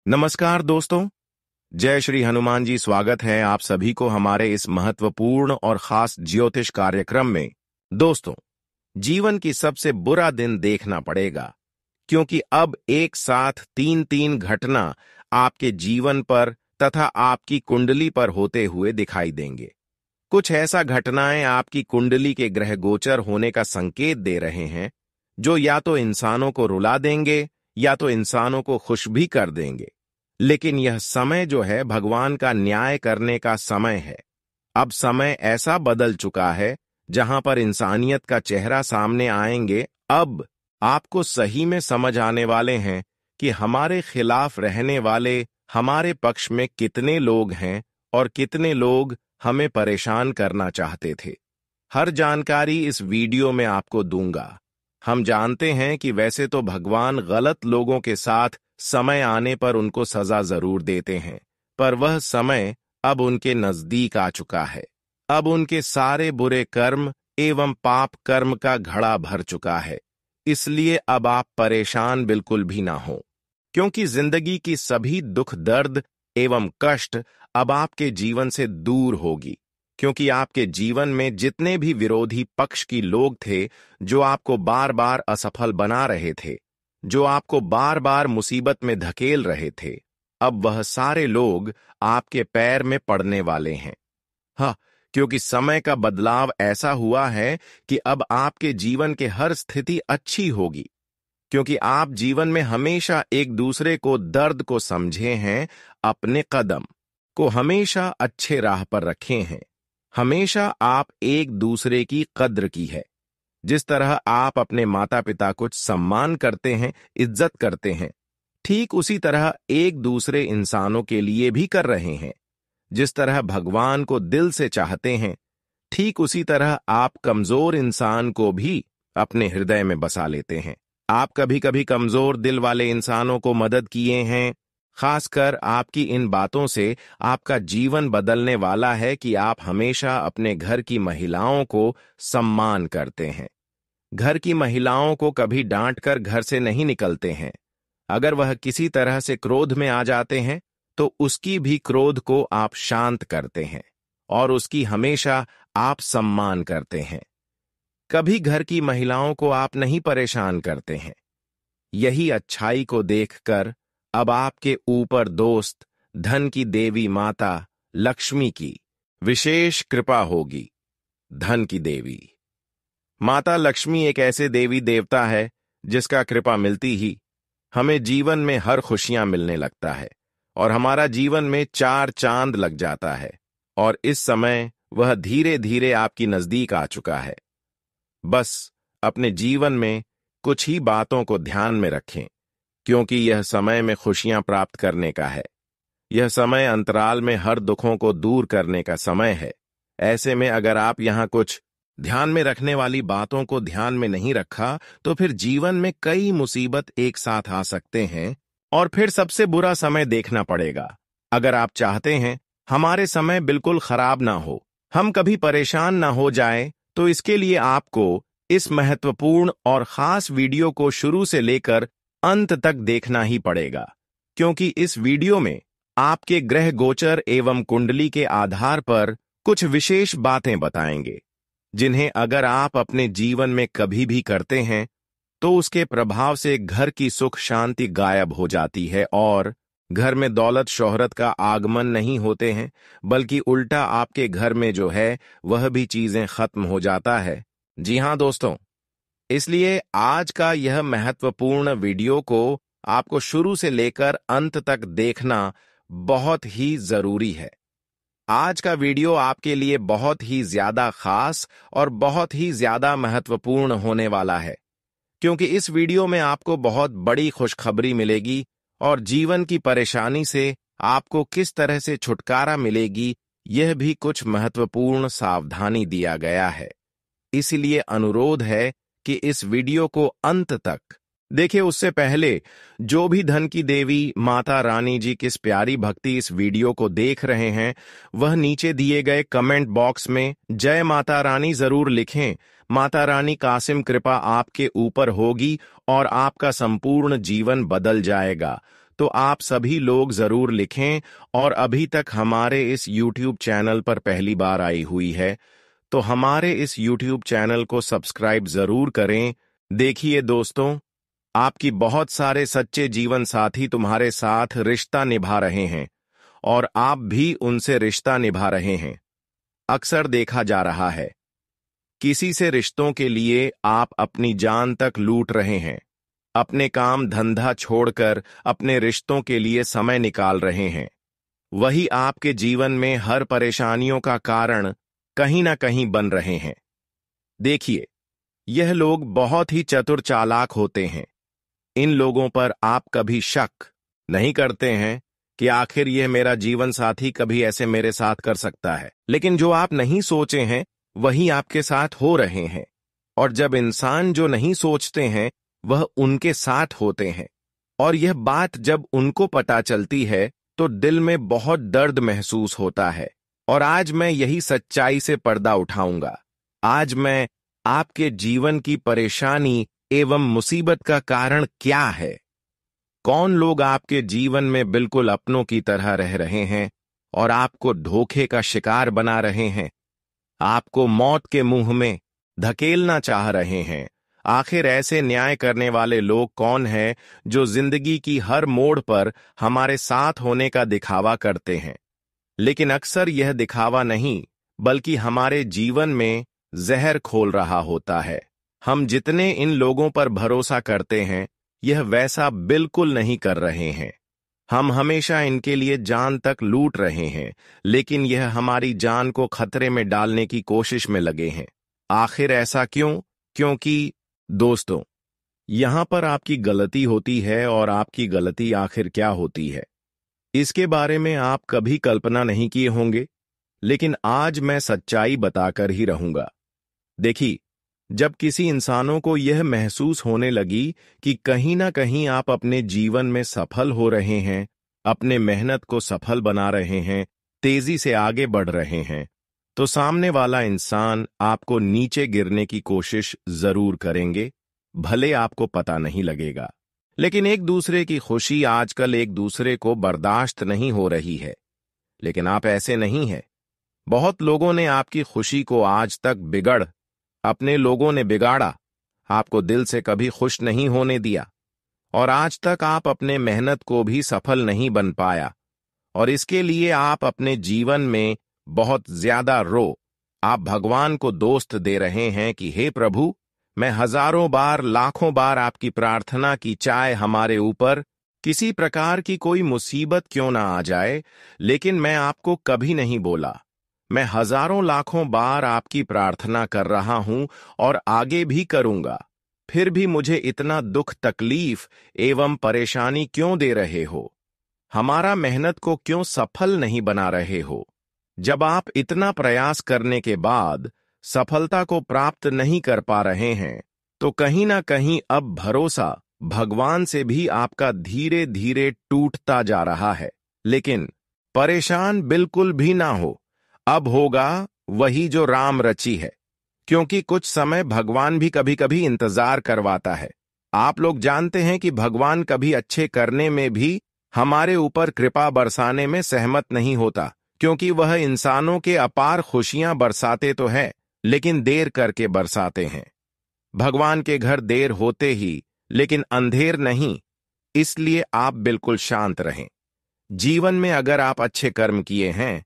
नमस्कार दोस्तों। जय श्री हनुमान जी। स्वागत है आप सभी को हमारे इस महत्वपूर्ण और खास ज्योतिष कार्यक्रम में। दोस्तों, जीवन की सबसे बुरा दिन देखना पड़ेगा, क्योंकि अब एक साथ तीन तीन घटना आपके जीवन पर तथा आपकी कुंडली पर होते हुए दिखाई देंगे। कुछ ऐसा घटनाएं आपकी कुंडली के ग्रह गोचर होने का संकेत दे रहे हैं, जो या तो इंसानों को रुला देंगे या तो इंसानों को खुश भी कर देंगे। लेकिन यह समय जो है, भगवान का न्याय करने का समय है। अब समय ऐसा बदल चुका है जहां पर इंसानियत का चेहरा सामने आएंगे। अब आपको सही में समझ आने वाले हैं कि हमारे खिलाफ रहने वाले हमारे पक्ष में कितने लोग हैं और कितने लोग हमें परेशान करना चाहते थे। हर जानकारी इस वीडियो में आपको दूंगा। हम जानते हैं कि वैसे तो भगवान गलत लोगों के साथ समय आने पर उनको सजा जरूर देते हैं, पर वह समय अब उनके नजदीक आ चुका है। अब उनके सारे बुरे कर्म एवं पाप कर्म का घड़ा भर चुका है। इसलिए अब आप परेशान बिल्कुल भी ना हो, क्योंकि जिंदगी की सभी दुख दर्द एवं कष्ट अब आपके जीवन से दूर होगी। क्योंकि आपके जीवन में जितने भी विरोधी पक्ष की लोग थे, जो आपको बार बार असफल बना रहे थे, जो आपको बार बार मुसीबत में धकेल रहे थे, अब वह सारे लोग आपके पैर में पड़ने वाले हैं। हाँ, क्योंकि समय का बदलाव ऐसा हुआ है कि अब आपके जीवन के हर स्थिति अच्छी होगी, क्योंकि आप जीवन में हमेशा एक दूसरे को दर्द को समझे हैं, अपने कदम को हमेशा अच्छे राह पर रखे हैं। हमेशा आप एक दूसरे की कद्र की है। जिस तरह आप अपने माता पिता को सम्मान करते हैं, इज्जत करते हैं, ठीक उसी तरह एक दूसरे इंसानों के लिए भी कर रहे हैं। जिस तरह भगवान को दिल से चाहते हैं, ठीक उसी तरह आप कमजोर इंसान को भी अपने हृदय में बसा लेते हैं। आप कभी कभी कमजोर दिल वाले इंसानों को मदद किए हैं। खासकर आपकी इन बातों से आपका जीवन बदलने वाला है कि आप हमेशा अपने घर की महिलाओं को सम्मान करते हैं। घर की महिलाओं को कभी डांटकर घर से नहीं निकलते हैं। अगर वह किसी तरह से क्रोध में आ जाते हैं, तो उसकी भी क्रोध को आप शांत करते हैं और उसकी हमेशा आप सम्मान करते हैं। कभी घर की महिलाओं को आप नहीं परेशान करते हैं। यही अच्छाई को देखकर अब आपके ऊपर दोस्त धन की देवी माता लक्ष्मी की विशेष कृपा होगी। धन की देवी माता लक्ष्मी एक ऐसे देवी देवता है जिसका कृपा मिलती ही हमें जीवन में हर खुशियां मिलने लगता है और हमारा जीवन में चार चांद लग जाता है। और इस समय वह धीरे धीरे आपकी नजदीक आ चुका है। बस अपने जीवन में कुछ ही बातों को ध्यान में रखें, क्योंकि यह समय में खुशियां प्राप्त करने का है। यह समय अंतराल में हर दुखों को दूर करने का समय है। ऐसे में अगर आप यहां कुछ ध्यान में रखने वाली बातों को ध्यान में नहीं रखा, तो फिर जीवन में कई मुसीबत एक साथ आ सकते हैं और फिर सबसे बुरा समय देखना पड़ेगा। अगर आप चाहते हैं हमारे समय बिल्कुल खराब ना हो, हम कभी परेशान ना हो जाएं, तो इसके लिए आपको इस महत्वपूर्ण और खास वीडियो को शुरू से लेकर अंत तक देखना ही पड़ेगा। क्योंकि इस वीडियो में आपके ग्रह गोचर एवं कुंडली के आधार पर कुछ विशेष बातें बताएंगे, जिन्हें अगर आप अपने जीवन में कभी भी करते हैं, तो उसके प्रभाव से घर की सुख शांति गायब हो जाती है और घर में दौलत शोहरत का आगमन नहीं होते हैं, बल्कि उल्टा आपके घर में जो है वह भी चीजें खत्म हो जाता है। जी हां दोस्तों, इसलिए आज का यह महत्वपूर्ण वीडियो को आपको शुरू से लेकर अंत तक देखना बहुत ही जरूरी है। आज का वीडियो आपके लिए बहुत ही ज्यादा खास और बहुत ही ज्यादा महत्वपूर्ण होने वाला है, क्योंकि इस वीडियो में आपको बहुत बड़ी खुशखबरी मिलेगी और जीवन की परेशानी से आपको किस तरह से छुटकारा मिलेगी, यह भी कुछ महत्वपूर्ण सावधानी दिया गया है। इसलिए अनुरोध है कि इस वीडियो को अंत तक देखिए। उससे पहले जो भी धन की देवी माता रानी जी की इस प्यारी भक्ति इस वीडियो को देख रहे हैं, वह नीचे दिए गए कमेंट बॉक्स में जय माता रानी जरूर लिखें। माता रानी कासिम कृपा आपके ऊपर होगी और आपका संपूर्ण जीवन बदल जाएगा। तो आप सभी लोग जरूर लिखें, और अभी तक हमारे इस YouTube चैनल पर पहली बार आई हुई है तो हमारे इस YouTube चैनल को सब्सक्राइब जरूर करें। देखिए दोस्तों, आपकी बहुत सारे सच्चे जीवन साथी तुम्हारे साथ रिश्ता निभा रहे हैं और आप भी उनसे रिश्ता निभा रहे हैं। अक्सर देखा जा रहा है, किसी से रिश्तों के लिए आप अपनी जान तक लूट रहे हैं, अपने काम धंधा छोड़कर अपने रिश्तों के लिए समय निकाल रहे हैं। वही आपके जीवन में हर परेशानियों का कारण कहीं ना कहीं बन रहे हैं। देखिए, यह लोग बहुत ही चतुर चालाक होते हैं। इन लोगों पर आप कभी शक नहीं करते हैं कि आखिर यह मेरा जीवन साथी कभी ऐसे मेरे साथ कर सकता है, लेकिन जो आप नहीं सोचे हैं वही आपके साथ हो रहे हैं। और जब इंसान जो नहीं सोचते हैं वह उनके साथ होते हैं, और यह बात जब उनको पता चलती है तो दिल में बहुत दर्द महसूस होता है। और आज मैं यही सच्चाई से पर्दा उठाऊंगा। आज मैं आपके जीवन की परेशानी एवं मुसीबत का कारण क्या है, कौन लोग आपके जीवन में बिल्कुल अपनों की तरह रह रहे हैं और आपको धोखे का शिकार बना रहे हैं, आपको मौत के मुंह में धकेलना चाह रहे हैं। आखिर ऐसे न्याय करने वाले लोग कौन हैं जो जिंदगी की हर मोड़ पर हमारे साथ होने का दिखावा करते हैं, लेकिन अक्सर यह दिखावा नहीं बल्कि हमारे जीवन में जहर खोल रहा होता है। हम जितने इन लोगों पर भरोसा करते हैं यह वैसा बिल्कुल नहीं कर रहे हैं। हम हमेशा इनके लिए जान तक लूट रहे हैं, लेकिन यह हमारी जान को खतरे में डालने की कोशिश में लगे हैं। आखिर ऐसा क्यों? क्योंकि दोस्तों, यहां पर आपकी गलती होती है, और आपकी गलती आखिर क्या होती है इसके बारे में आप कभी कल्पना नहीं किए होंगे, लेकिन आज मैं सच्चाई बताकर ही रहूंगा। देखिए, जब किसी इंसानों को यह महसूस होने लगी कि कहीं ना कहीं आप अपने जीवन में सफल हो रहे हैं, अपने मेहनत को सफल बना रहे हैं, तेजी से आगे बढ़ रहे हैं, तो सामने वाला इंसान आपको नीचे गिरने की कोशिश जरूर करेंगे, भले आपको पता नहीं लगेगा। लेकिन एक दूसरे की खुशी आजकल एक दूसरे को बर्दाश्त नहीं हो रही है। लेकिन आप ऐसे नहीं हैं। बहुत लोगों ने आपकी खुशी को आज तक अपने लोगों ने बिगाड़ा, आपको दिल से कभी खुश नहीं होने दिया, और आज तक आप अपने मेहनत को भी सफल नहीं बन पाया, और इसके लिए आप अपने जीवन में बहुत ज्यादा आप भगवान को दोस्त दे रहे हैं कि हे प्रभु, मैं हजारों बार लाखों बार आपकी प्रार्थना की, चाहे हमारे ऊपर किसी प्रकार की कोई मुसीबत क्यों ना आ जाए, लेकिन मैं आपको कभी नहीं बोला। मैं हजारों लाखों बार आपकी प्रार्थना कर रहा हूं और आगे भी करूंगा, फिर भी मुझे इतना दुख तकलीफ एवं परेशानी क्यों दे रहे हो? हमारा मेहनत को क्यों सफल नहीं बना रहे हो? जब आप इतना प्रयास करने के बाद सफलता को प्राप्त नहीं कर पा रहे हैं, तो कहीं ना कहीं अब भरोसा भगवान से भी आपका धीरे धीरे टूटता जा रहा है। लेकिन परेशान बिल्कुल भी ना हो, अब होगा वही जो राम रची है, क्योंकि कुछ समय भगवान भी कभी कभी इंतजार करवाता है। आप लोग जानते हैं कि भगवान कभी अच्छे करने में भी हमारे ऊपर कृपा बरसाने में सहमत नहीं होता, क्योंकि वह इंसानों के अपार खुशियां बरसाते तो है, लेकिन देर करके बरसाते हैं। भगवान के घर देर होते ही, लेकिन अंधेर नहीं। इसलिए आप बिल्कुल शांत रहें। जीवन में अगर आप अच्छे कर्म किए हैं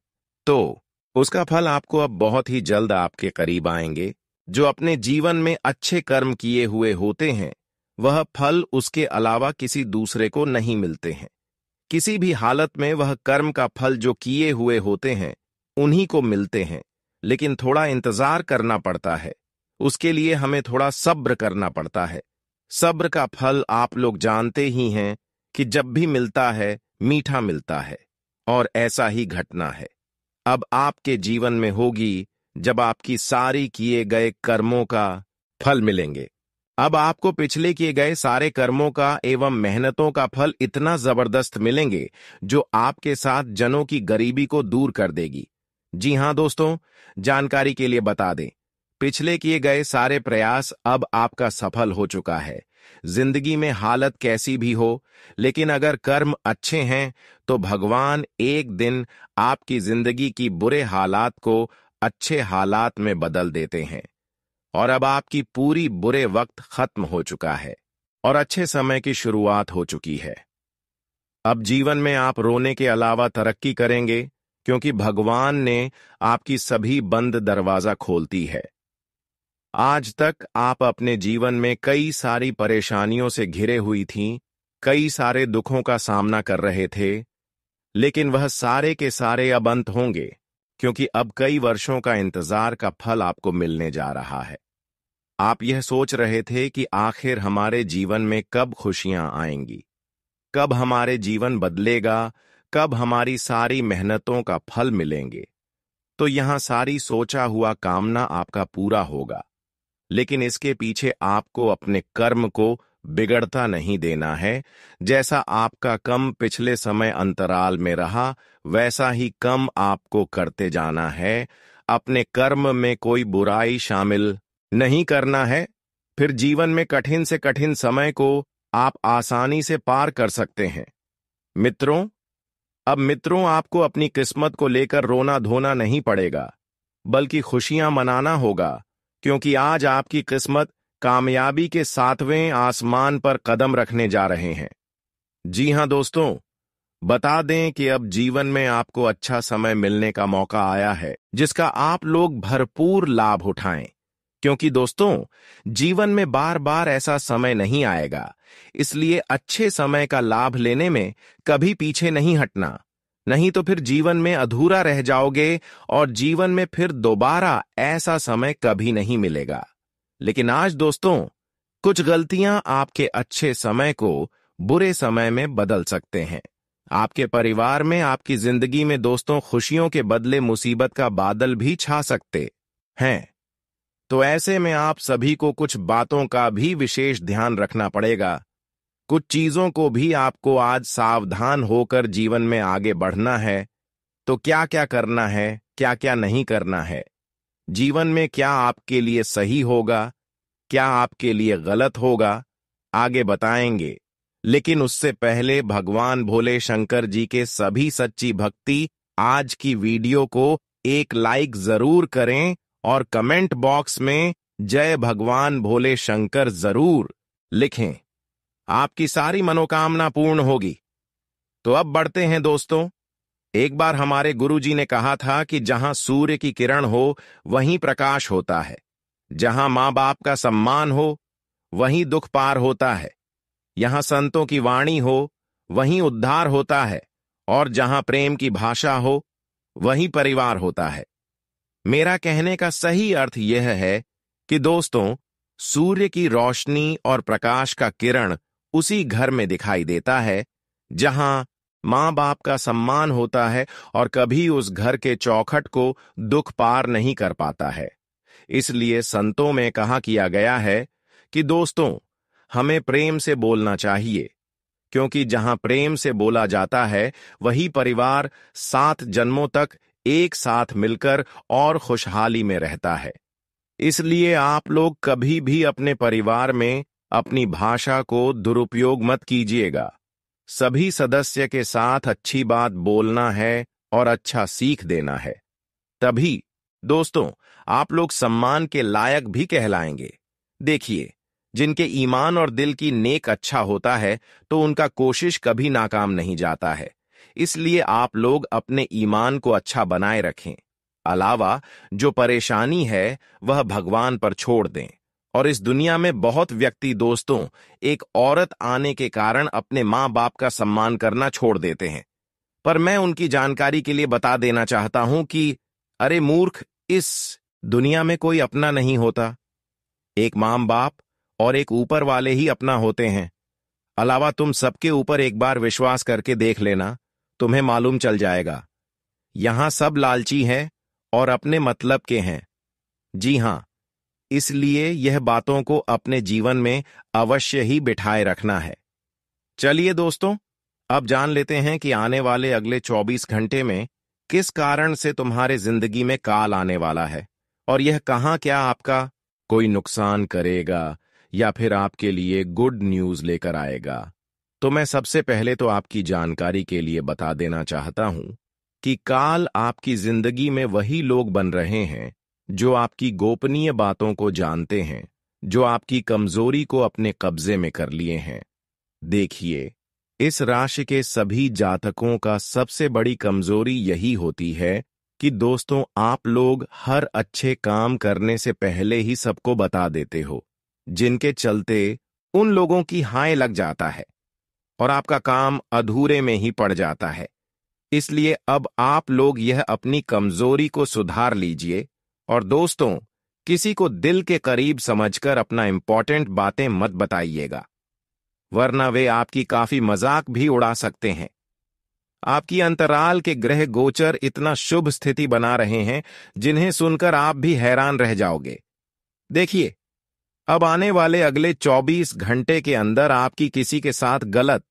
तो उसका फल आपको अब बहुत ही जल्द आपके करीब आएंगे। जो अपने जीवन में अच्छे कर्म किए हुए होते हैं, वह फल उसके अलावा किसी दूसरे को नहीं मिलते हैं। किसी भी हालत में वह कर्म का फल जो किए हुए होते हैं उन्हीं को मिलते हैं, लेकिन थोड़ा इंतजार करना पड़ता है। उसके लिए हमें थोड़ा सब्र करना पड़ता है। सब्र का फल आप लोग जानते ही हैं कि जब भी मिलता है मीठा मिलता है, और ऐसा ही घटना है अब आपके जीवन में होगी, जब आपकी सारी किए गए कर्मों का फल मिलेंगे। अब आपको पिछले किए गए सारे कर्मों का एवं मेहनतों का फल इतना जबरदस्त मिलेंगे जो आपके साथ जनों की गरीबी को दूर कर देगी। जी हां दोस्तों, जानकारी के लिए बता दें, पिछले किए गए सारे प्रयास अब आपका सफल हो चुका है। जिंदगी में हालत कैसी भी हो, लेकिन अगर कर्म अच्छे हैं तो भगवान एक दिन आपकी जिंदगी की बुरे हालात को अच्छे हालात में बदल देते हैं। और अब आपकी पूरी बुरे वक्त खत्म हो चुका है और अच्छे समय की शुरुआत हो चुकी है। अब जीवन में आप रोने के अलावा तरक्की करेंगे, क्योंकि भगवान ने आपकी सभी बंद दरवाजा खोलती है। आज तक आप अपने जीवन में कई सारी परेशानियों से घिरे हुई थीं, कई सारे दुखों का सामना कर रहे थे, लेकिन वह सारे के सारे अब अंत होंगे, क्योंकि अब कई वर्षों का इंतजार का फल आपको मिलने जा रहा है। आप यह सोच रहे थे कि आखिर हमारे जीवन में कब खुशियां आएंगी, कब हमारे जीवन बदलेगा, कब हमारी सारी मेहनतों का फल मिलेंगे। तो यहां सारी सोचा हुआ कामना आपका पूरा होगा, लेकिन इसके पीछे आपको अपने कर्म को बिगड़ता नहीं देना है। जैसा आपका कम पिछले समय अंतराल में रहा, वैसा ही कम आपको करते जाना है। अपने कर्म में कोई बुराई शामिल नहीं करना है, फिर जीवन में कठिन से कठिन समय को आप आसानी से पार कर सकते हैं। मित्रों, आपको अपनी किस्मत को लेकर रोना धोना नहीं पड़ेगा, बल्कि खुशियां मनाना होगा, क्योंकि आज आपकी किस्मत कामयाबी के 7वें आसमान पर कदम रखने जा रहे हैं। जी हां दोस्तों, बता दें कि अब जीवन में आपको अच्छा समय मिलने का मौका आया है, जिसका आप लोग भरपूर लाभ उठाएं, क्योंकि दोस्तों, जीवन में बार बार ऐसा समय नहीं आएगा। इसलिए अच्छे समय का लाभ लेने में कभी पीछे नहीं हटना, नहीं तो फिर जीवन में अधूरा रह जाओगे और जीवन में फिर दोबारा ऐसा समय कभी नहीं मिलेगा। लेकिन आज दोस्तों, कुछ गलतियां आपके अच्छे समय को बुरे समय में बदल सकते हैं। आपके परिवार में, आपकी जिंदगी में दोस्तों, खुशियों के बदले मुसीबत का बादल भी छा सकते हैं। तो ऐसे में आप सभी को कुछ बातों का भी विशेष ध्यान रखना पड़ेगा। कुछ चीजों को भी आपको आज सावधान होकर जीवन में आगे बढ़ना है। तो क्या क्या करना है, क्या क्या नहीं करना है, जीवन में क्या आपके लिए सही होगा, क्या आपके लिए गलत होगा, आगे बताएंगे। लेकिन उससे पहले भगवान भोले शंकर जी के सभी सच्ची भक्ति आज की वीडियो को एक लाइक जरूर करें और कमेंट बॉक्स में जय भगवान भोले शंकर जरूर लिखें। आपकी सारी मनोकामना पूर्ण होगी। तो अब बढ़ते हैं दोस्तों। एक बार हमारे गुरुजी ने कहा था कि जहां सूर्य की किरण हो, वहीं प्रकाश होता है। जहां मां बाप का सम्मान हो, वहीं दुख पार होता है। यहां संतों की वाणी हो, वहीं उद्धार होता है। और जहां प्रेम की भाषा हो, वहीं परिवार होता है। मेरा कहने का सही अर्थ यह है कि दोस्तों, सूर्य की रोशनी और प्रकाश का किरण उसी घर में दिखाई देता है जहां मां बाप का सम्मान होता है, और कभी उस घर के चौखट को दुख पार नहीं कर पाता है। इसलिए संतों में कहा किया गया है कि दोस्तों, हमें प्रेम से बोलना चाहिए, क्योंकि जहां प्रेम से बोला जाता है, वही परिवार 7 जन्मों तक एक साथ मिलकर और खुशहाली में रहता है। इसलिए आप लोग कभी भी अपने परिवार में अपनी भाषा को दुरुपयोग मत कीजिएगा। सभी सदस्य के साथ अच्छी बात बोलना है और अच्छा सीख देना है। तभी दोस्तों, आप लोग सम्मान के लायक भी कहलाएंगे। देखिए, जिनके ईमान और दिल की नेक अच्छा होता है, तो उनका कोशिश कभी नाकाम नहीं जाता है। इसलिए आप लोग अपने ईमान को अच्छा बनाए रखें। अलावा जो परेशानी है, वह भगवान पर छोड़ दें। और इस दुनिया में बहुत व्यक्ति दोस्तों, एक औरत आने के कारण अपने माँ बाप का सम्मान करना छोड़ देते हैं। पर मैं उनकी जानकारी के लिए बता देना चाहता हूं कि अरे मूर्ख, इस दुनिया में कोई अपना नहीं होता। एक माँ बाप और एक ऊपर वाले ही अपना होते हैं। अलावा तुम सबके ऊपर एक बार विश्वास करके देख लेना, तुम्हें मालूम चल जाएगा। यहां सब लालची हैं और अपने मतलब के हैं। जी हां, इसलिए यह बातों को अपने जीवन में अवश्य ही बिठाए रखना है। चलिए दोस्तों, अब जान लेते हैं कि आने वाले अगले 24 घंटे में किस कारण से तुम्हारे जिंदगी में काल आने वाला है, और यह कहां क्या आपका कोई नुकसान करेगा या फिर आपके लिए गुड न्यूज लेकर आएगा। तो मैं सबसे पहले तो आपकी जानकारी के लिए बता देना चाहता हूं कि काल आपकी जिंदगी में वही लोग बन रहे हैं जो आपकी गोपनीय बातों को जानते हैं, जो आपकी कमजोरी को अपने कब्जे में कर लिए हैं। देखिए, इस राशि के सभी जातकों का सबसे बड़ी कमजोरी यही होती है कि दोस्तों, आप लोग हर अच्छे काम करने से पहले ही सबको बता देते हो, जिनके चलते उन लोगों की हाय लग जाता है और आपका काम अधूरे में ही पड़ जाता है। इसलिए अब आप लोग यह अपनी कमजोरी को सुधार लीजिए और दोस्तों, किसी को दिल के करीब समझकर अपना इंपॉर्टेंट बातें मत बताइएगा, वरना वे आपकी काफी मजाक भी उड़ा सकते हैं। आपकी अंतराल के ग्रह गोचर इतना शुभ स्थिति बना रहे हैं जिन्हें सुनकर आप भी हैरान रह जाओगे। देखिए, अब आने वाले अगले 24 घंटे के अंदर आपकी किसी के साथ गलत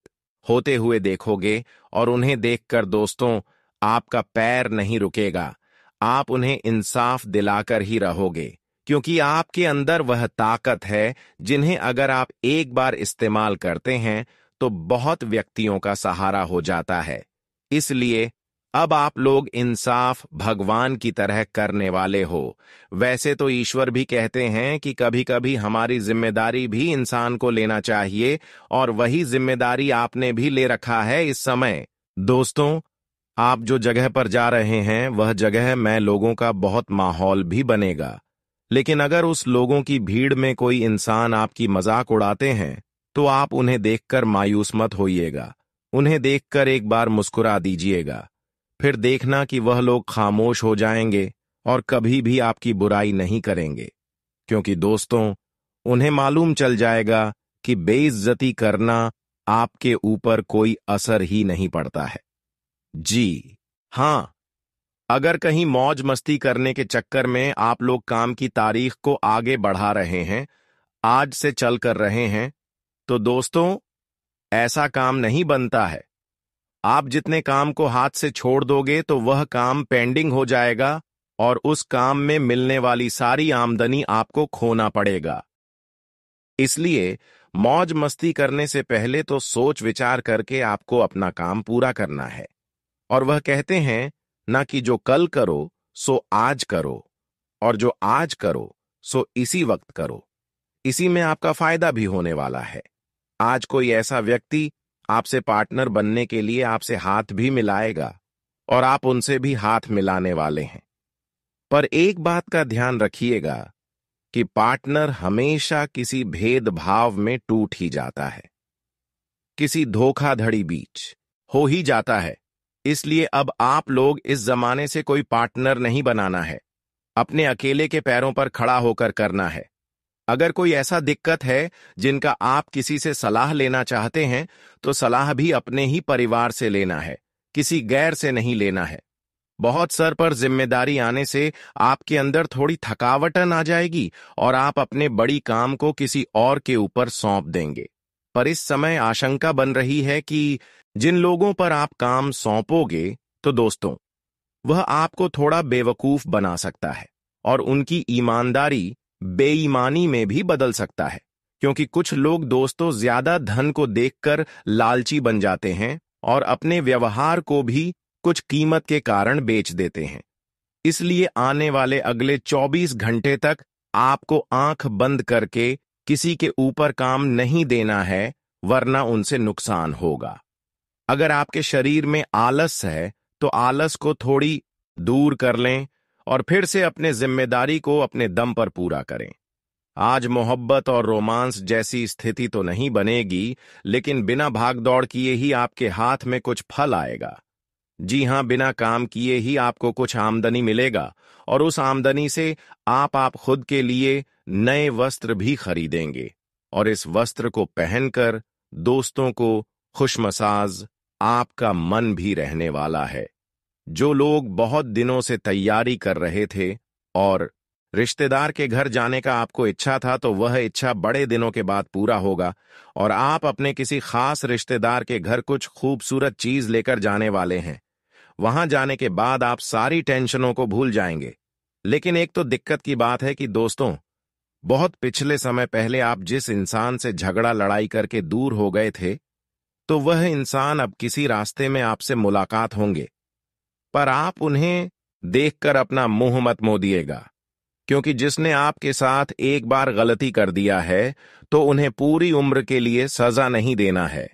होते हुए देखोगे और उन्हें देखकर दोस्तों, आपका पैर नहीं रुकेगा। आप उन्हें इंसाफ दिलाकर ही रहोगे, क्योंकि आपके अंदर वह ताकत है जिन्हें अगर आप एक बार इस्तेमाल करते हैं तो बहुत व्यक्तियों का सहारा हो जाता है। इसलिए अब आप लोग इंसाफ भगवान की तरह करने वाले हो। वैसे तो ईश्वर भी कहते हैं कि कभी कभी हमारी जिम्मेदारी भी इंसान को लेना चाहिए, और वही जिम्मेदारी आपने भी ले रखा है इस समय। दोस्तों, आप जो जगह पर जा रहे हैं वह जगह में लोगों का बहुत माहौल भी बनेगा, लेकिन अगर उस लोगों की भीड़ में कोई इंसान आपकी मजाक उड़ाते हैं तो आप उन्हें देखकर मायूस मत होइएगा। उन्हें देखकर एक बार मुस्कुरा दीजिएगा, फिर देखना कि वह लोग खामोश हो जाएंगे और कभी भी आपकी बुराई नहीं करेंगे, क्योंकि दोस्तों, उन्हें मालूम चल जाएगा कि बेइज्जती करना आपके ऊपर कोई असर ही नहीं पड़ता है। जी हां, अगर कहीं मौज मस्ती करने के चक्कर में आप लोग काम की तारीख को आगे बढ़ा रहे हैं, आज से चल कर रहे हैं, तो दोस्तों, ऐसा काम नहीं बनता है। आप जितने काम को हाथ से छोड़ दोगे तो वह काम पेंडिंग हो जाएगा और उस काम में मिलने वाली सारी आमदनी आपको खोना पड़ेगा। इसलिए मौज मस्ती करने से पहले तो सोच विचार करके आपको अपना काम पूरा करना है। और वह कहते हैं ना कि जो कल करो सो आज करो, और जो आज करो सो इसी वक्त करो। इसी में आपका फायदा भी होने वाला है। आज कोई ऐसा व्यक्ति आपसे पार्टनर बनने के लिए आपसे हाथ भी मिलाएगा और आप उनसे भी हाथ मिलाने वाले हैं। पर एक बात का ध्यान रखिएगा कि पार्टनर हमेशा किसी भेदभाव में टूट ही जाता है, किसी धोखाधड़ी बीच हो ही जाता है। इसलिए अब आप लोग इस जमाने से कोई पार्टनर नहीं बनाना है, अपने अकेले के पैरों पर खड़ा होकर करना है। अगर कोई ऐसा दिक्कत है जिनका आप किसी से सलाह लेना चाहते हैं तो सलाह भी अपने ही परिवार से लेना है, किसी गैर से नहीं लेना है। बहुत सर पर जिम्मेदारी आने से आपके अंदर थोड़ी थकावटन आ जाएगी और आप अपने बड़ी काम को किसी और के ऊपर सौंप देंगे। पर इस समय आशंका बन रही है कि जिन लोगों पर आप काम सौंपोगे तो दोस्तों, वह आपको थोड़ा बेवकूफ बना सकता है और उनकी ईमानदारी बेईमानी में भी बदल सकता है, क्योंकि कुछ लोग दोस्तों ज्यादा धन को देखकर लालची बन जाते हैं और अपने व्यवहार को भी कुछ कीमत के कारण बेच देते हैं। इसलिए आने वाले अगले 24 घंटे तक आपको आंख बंद करके किसी के ऊपर काम नहीं देना है, वरना उनसे नुकसान होगा। अगर आपके शरीर में आलस है तो आलस को थोड़ी दूर कर लें और फिर से अपने जिम्मेदारी को अपने दम पर पूरा करें। आज मोहब्बत और रोमांस जैसी स्थिति तो नहीं बनेगी, लेकिन बिना भागदौड़ किए ही आपके हाथ में कुछ फल आएगा। जी हां, बिना काम किए ही आपको कुछ आमदनी मिलेगा और उस आमदनी से आप खुद के लिए नए वस्त्र भी खरीदेंगे और इस वस्त्र को पहनकर दोस्तों को खुशमसाज आपका मन भी रहने वाला है। जो लोग बहुत दिनों से तैयारी कर रहे थे और रिश्तेदार के घर जाने का आपको इच्छा था, तो वह इच्छा बड़े दिनों के बाद पूरा होगा और आप अपने किसी खास रिश्तेदार के घर कुछ खूबसूरत चीज लेकर जाने वाले हैं। वहां जाने के बाद आप सारी टेंशनों को भूल जाएंगे। लेकिन एक तो दिक्कत की बात है कि दोस्तों, बहुत पिछले समय पहले आप जिस इंसान से झगड़ा लड़ाई करके दूर हो गए थे, तो वह इंसान अब किसी रास्ते में आपसे मुलाकात होंगे, पर आप उन्हें देखकर अपना मुंह मत मोड़िएगा, क्योंकि जिसने आपके साथ एक बार गलती कर दिया है, तो उन्हें पूरी उम्र के लिए सजा नहीं देना है।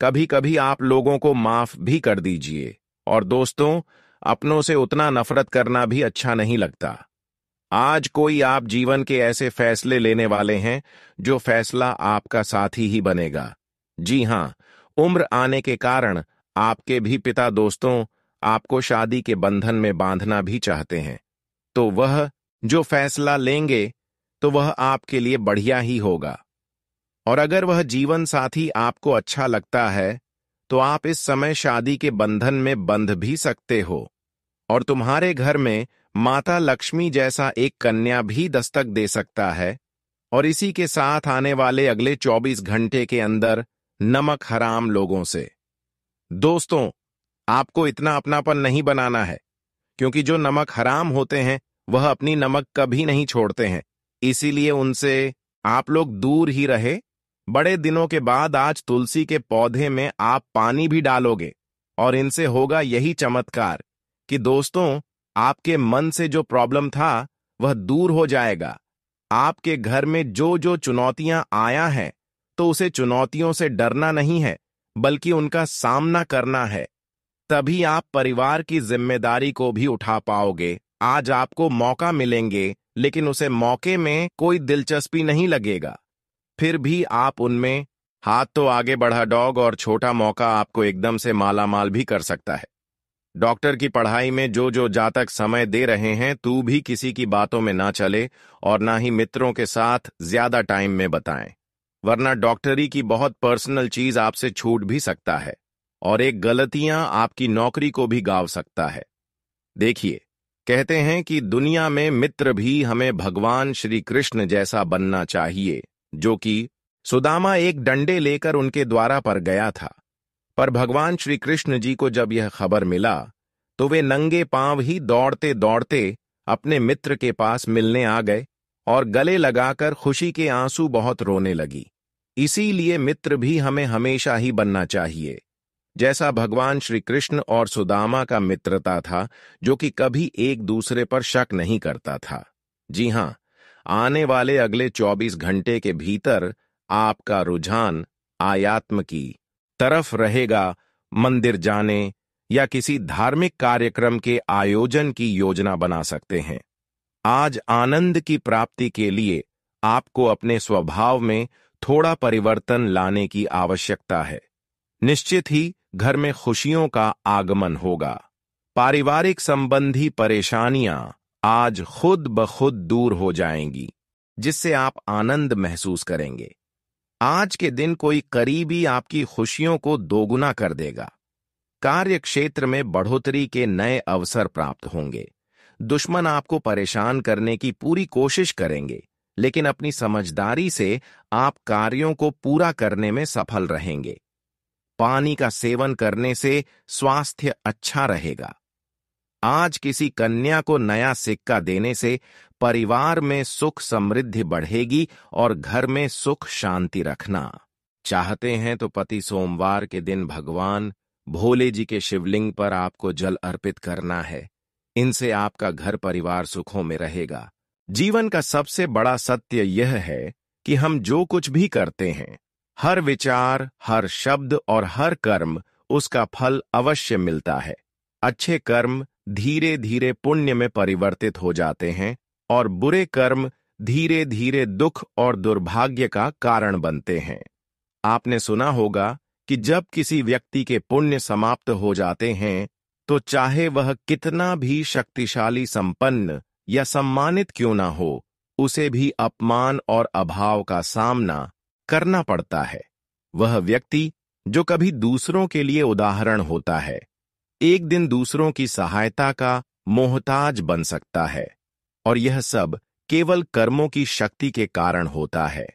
कभी कभी आप लोगों को माफ भी कर दीजिए। और दोस्तों, अपनों से उतना नफरत करना भी अच्छा नहीं लगता। आज कोई आप जीवन के ऐसे फैसले लेने वाले हैं जो फैसला आपका साथी ही बनेगा। जी हां, उम्र आने के कारण आपके भी पिता दोस्तों आपको शादी के बंधन में बांधना भी चाहते हैं, तो वह जो फैसला लेंगे तो वह आपके लिए बढ़िया ही होगा। और अगर वह जीवन साथी आपको अच्छा लगता है, तो आप इस समय शादी के बंधन में बंध भी सकते हो और तुम्हारे घर में माता लक्ष्मी जैसा एक कन्या भी दस्तक दे सकता है। और इसी के साथ आने वाले अगले 24 घंटे के अंदर नमक हराम लोगों से। दोस्तों, आपको इतना अपनापन नहीं बनाना है, क्योंकि जो नमक हराम होते हैं वह अपनी नमक कभी नहीं छोड़ते हैं। इसीलिए उनसे आप लोग दूर ही रहे। बड़े दिनों के बाद आज तुलसी के पौधे में आप पानी भी डालोगे और इनसे होगा यही चमत्कार कि दोस्तों, आपके मन से जो प्रॉब्लम था वह दूर हो जाएगा। आपके घर में जो जो चुनौतियां आया है, तो उसे चुनौतियों से डरना नहीं है, बल्कि उनका सामना करना है। तभी आप परिवार की जिम्मेदारी को भी उठा पाओगे। आज आपको मौका मिलेंगे, लेकिन उसे मौके में कोई दिलचस्पी नहीं लगेगा। फिर भी आप उनमें हाथ तो आगे बढ़ा डॉग, और छोटा मौका आपको एकदम से मालामाल भी कर सकता है। डॉक्टर की पढ़ाई में जो जो जातक समय दे रहे हैं, तू भी किसी की बातों में ना चले और ना ही मित्रों के साथ ज्यादा टाइम में बताएं, वरना डॉक्टरी की बहुत पर्सनल चीज आपसे छूट भी सकता है और एक गलतियां आपकी नौकरी को भी गाव सकता है। देखिए, कहते हैं कि दुनिया में मित्र भी हमें भगवान श्री कृष्ण जैसा बनना चाहिए, जो कि सुदामा एक डंडे लेकर उनके द्वारा पर गया था। पर भगवान श्री कृष्ण जी को जब यह खबर मिला, तो वे नंगे पांव ही दौड़ते दौड़ते अपने मित्र के पास मिलने आ गए और गले लगाकर खुशी के आंसू बहुत रोने लगी। इसीलिए मित्र भी हमें हमेशा ही बनना चाहिए, जैसा भगवान श्री कृष्ण और सुदामा का मित्रता था, जो कि कभी एक दूसरे पर शक नहीं करता था। जी हां, आने वाले अगले 24 घंटे के भीतर आपका रुझान आध्यात्म की तरफ रहेगा। मंदिर जाने या किसी धार्मिक कार्यक्रम के आयोजन की योजना बना सकते हैं। आज आनंद की प्राप्ति के लिए आपको अपने स्वभाव में थोड़ा परिवर्तन लाने की आवश्यकता है। निश्चित ही घर में खुशियों का आगमन होगा। पारिवारिक संबंधी परेशानियां आज खुद ब खुद दूर हो जाएंगी, जिससे आप आनंद महसूस करेंगे। आज के दिन कोई करीबी आपकी खुशियों को दोगुना कर देगा। कार्य क्षेत्र में बढ़ोतरी के नए अवसर प्राप्त होंगे। दुश्मन आपको परेशान करने की पूरी कोशिश करेंगे, लेकिन अपनी समझदारी से आप कार्यों को पूरा करने में सफल रहेंगे। पानी का सेवन करने से स्वास्थ्य अच्छा रहेगा। आज किसी कन्या को नया सिक्का देने से परिवार में सुख समृद्धि बढ़ेगी और घर में सुख शांति रखना चाहते हैं तो पति सोमवार के दिन भगवान भोले जी के शिवलिंग पर आपको जल अर्पित करना है। इनसे आपका घर परिवार सुखों में रहेगा। जीवन का सबसे बड़ा सत्य यह है कि हम जो कुछ भी करते हैं, हर विचार, हर शब्द और हर कर्म, उसका फल अवश्य मिलता है। अच्छे कर्म धीरे धीरे पुण्य में परिवर्तित हो जाते हैं और बुरे कर्म धीरे धीरे दुख और दुर्भाग्य का कारण बनते हैं। आपने सुना होगा कि जब किसी व्यक्ति के पुण्य समाप्त हो जाते हैं, तो चाहे वह कितना भी शक्तिशाली, संपन्न या सम्मानित क्यों ना हो, उसे भी अपमान और अभाव का सामना करना पड़ता है। वह व्यक्ति जो कभी दूसरों के लिए उदाहरण होता है, एक दिन दूसरों की सहायता का मोहताज बन सकता है, और यह सब केवल कर्मों की शक्ति के कारण होता है।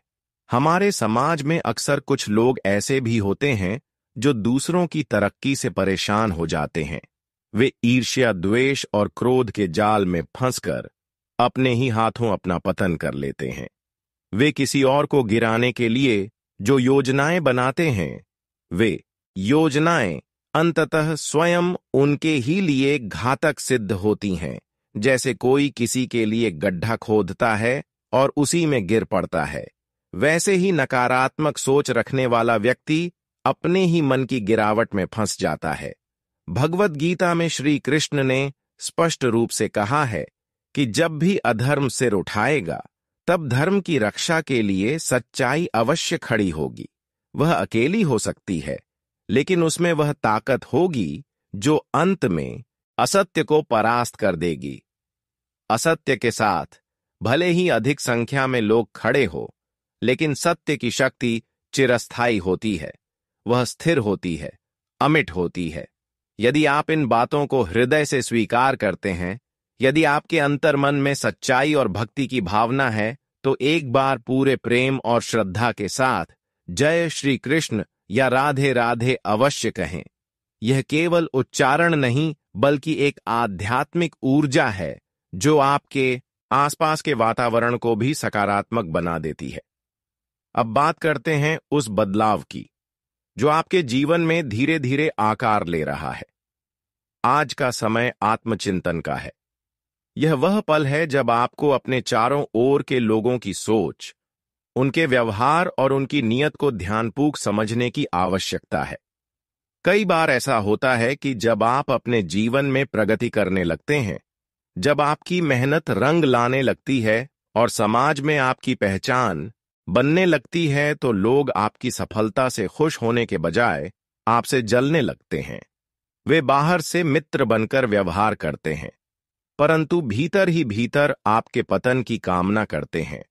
हमारे समाज में अक्सर कुछ लोग ऐसे भी होते हैं जो दूसरों की तरक्की से परेशान हो जाते हैं। वे ईर्ष्या, द्वेष और क्रोध के जाल में फंसकर अपने ही हाथों अपना पतन कर लेते हैं। वे किसी और को गिराने के लिए जो योजनाएं बनाते हैं, वे योजनाएं अंततः स्वयं उनके ही लिए घातक सिद्ध होती हैं। जैसे कोई किसी के लिए गड्ढा खोदता है और उसी में गिर पड़ता है, वैसे ही नकारात्मक सोच रखने वाला व्यक्ति अपने ही मन की गिरावट में फंस जाता है। भगवद गीता में श्री कृष्ण ने स्पष्ट रूप से कहा है कि जब भी अधर्म सिर उठाएगा, तब धर्म की रक्षा के लिए सच्चाई अवश्य खड़ी होगी। वह अकेली हो सकती है, लेकिन उसमें वह ताकत होगी जो अंत में असत्य को परास्त कर देगी। असत्य के साथ भले ही अधिक संख्या में लोग खड़े हो, लेकिन सत्य की शक्ति चिरस्थायी होती है, वह स्थिर होती है, अमिट होती है। यदि आप इन बातों को हृदय से स्वीकार करते हैं, यदि आपके अंतर्मन में सच्चाई और भक्ति की भावना है, तो एक बार पूरे प्रेम और श्रद्धा के साथ जय श्री कृष्ण या राधे राधे अवश्य कहें। यह केवल उच्चारण नहीं, बल्कि एक आध्यात्मिक ऊर्जा है जो आपके आसपास के वातावरण को भी सकारात्मक बना देती है। अब बात करते हैं उस बदलाव की जो आपके जीवन में धीरे धीरे आकार ले रहा है। आज का समय आत्मचिंतन का है। यह वह पल है जब आपको अपने चारों ओर के लोगों की सोच, उनके व्यवहार और उनकी नीयत को ध्यानपूर्वक समझने की आवश्यकता है। कई बार ऐसा होता है कि जब आप अपने जीवन में प्रगति करने लगते हैं, जब आपकी मेहनत रंग लाने लगती है और समाज में आपकी पहचान बनने लगती है, तो लोग आपकी सफलता से खुश होने के बजाय आपसे जलने लगते हैं। वे बाहर से मित्र बनकर व्यवहार करते हैं, परंतु भीतर ही भीतर आपके पतन की कामना करते हैं।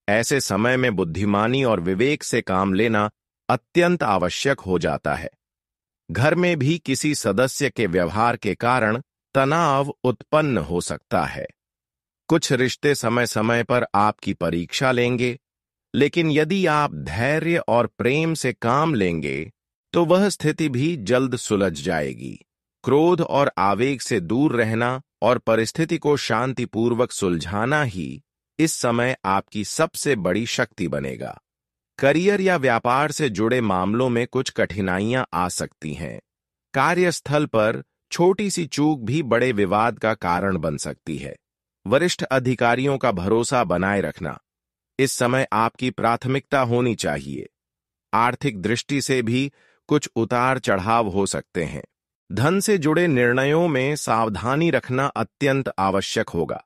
ऐसे समय में बुद्धिमानी और विवेक से काम लेना अत्यंत आवश्यक हो जाता है। घर में भी किसी सदस्य के व्यवहार के कारण तनाव उत्पन्न हो सकता है। कुछ रिश्ते समय समय पर आपकी परीक्षा लेंगे, लेकिन यदि आप धैर्य और प्रेम से काम लेंगे, तो वह स्थिति भी जल्द सुलझ जाएगी। क्रोध और आवेग से दूर रहना और परिस्थिति को शांतिपूर्वक सुलझाना ही इस समय आपकी सबसे बड़ी शक्ति बनेगा। करियर या व्यापार से जुड़े मामलों में कुछ कठिनाइयां आ सकती हैं। कार्यस्थल पर छोटी सी चूक भी बड़े विवाद का कारण बन सकती है। वरिष्ठ अधिकारियों का भरोसा बनाए रखना इस समय आपकी प्राथमिकता होनी चाहिए। आर्थिक दृष्टि से भी कुछ उतार चढ़ाव हो सकते हैं। धन से जुड़े निर्णयों में सावधानी रखना अत्यंत आवश्यक होगा।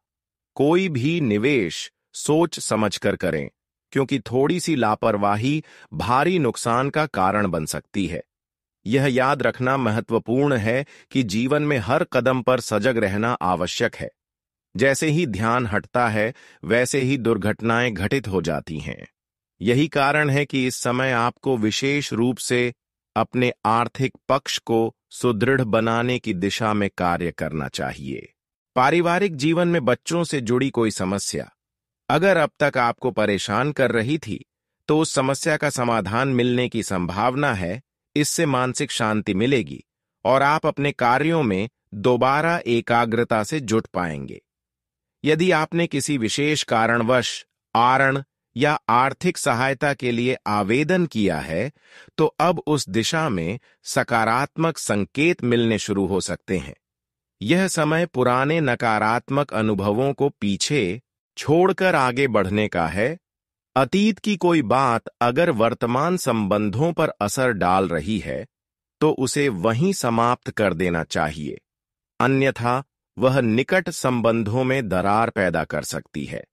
कोई भी निवेश सोच समझकर करें, क्योंकि थोड़ी सी लापरवाही भारी नुकसान का कारण बन सकती है। यह याद रखना महत्वपूर्ण है कि जीवन में हर कदम पर सजग रहना आवश्यक है। जैसे ही ध्यान हटता है, वैसे ही दुर्घटनाएं घटित हो जाती हैं। यही कारण है कि इस समय आपको विशेष रूप से अपने आर्थिक पक्ष को सुदृढ़ बनाने की दिशा में कार्य करना चाहिए। पारिवारिक जीवन में बच्चों से जुड़ी कोई समस्या अगर अब तक आपको परेशान कर रही थी, तो उस समस्या का समाधान मिलने की संभावना है। इससे मानसिक शांति मिलेगी और आप अपने कार्यों में दोबारा एकाग्रता से जुट पाएंगे। यदि आपने किसी विशेष कारणवश आरण या आर्थिक सहायता के लिए आवेदन किया है, तो अब उस दिशा में सकारात्मक संकेत मिलने शुरू हो सकते हैं। यह समय पुराने नकारात्मक अनुभवों को पीछे छोड़कर आगे बढ़ने का है। अतीत की कोई बात अगर वर्तमान संबंधों पर असर डाल रही है, तो उसे वहीं समाप्त कर देना चाहिए, अन्यथा वह निकट संबंधों में दरार पैदा कर सकती है।